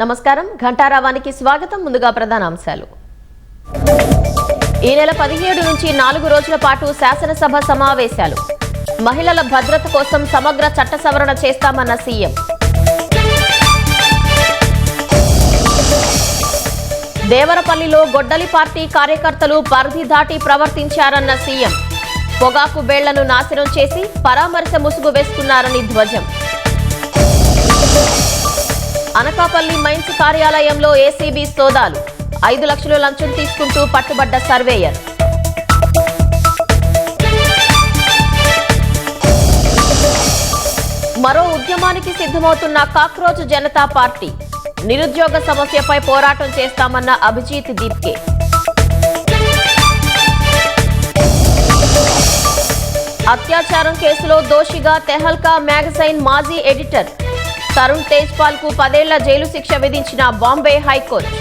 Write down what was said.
నమస్కారం, ఘంటారావానికి స్వాగతం. ముందుగా ప్రధాన అంశాలు. ఈ నెల 17 నుంచి 4 రోజుల పాటు శాసనసభ సమావేశాలు. మహిళల భద్రత కోసం సమగ్ర చట్ట సవరణ చేస్తామన్న సీఎం. దేవరపల్లిలో గొడ్డలి పార్టీ కార్యకర్తలు పరిధి దాటి ప్రవర్తించారన్న సీఎం. పొగాకు బేళ్లను నాశనం చేసి పరామర్శ ముసుగు వేసుకున్నారని ధ్వజం. అనకాపల్లి మైన్స్ కార్యాలయంలో ఏసీబీ సోదాలు. 5 లక్షలు లంచం తీసుకుంటూ పట్టుబడ్డ సర్వేయర్. మరో ఉద్యమానికి సిద్ధమవుతున్న కాక్రోచ్ జనతా పార్టీ. నిరుద్యోగ సమస్యపై పోరాటం చేస్తామన్న అభిజిత్ దీప్కే. అత్యాచారం కేసులో దోషిగా తెహల్కా మ్యాగజైన్ మాజీ ఎడిటర్ తరుణ్ తేజ్పాల్ కు 10 ఏళ్ల జైలు శిక్ష విధించిన బాంబే హైకోర్టు.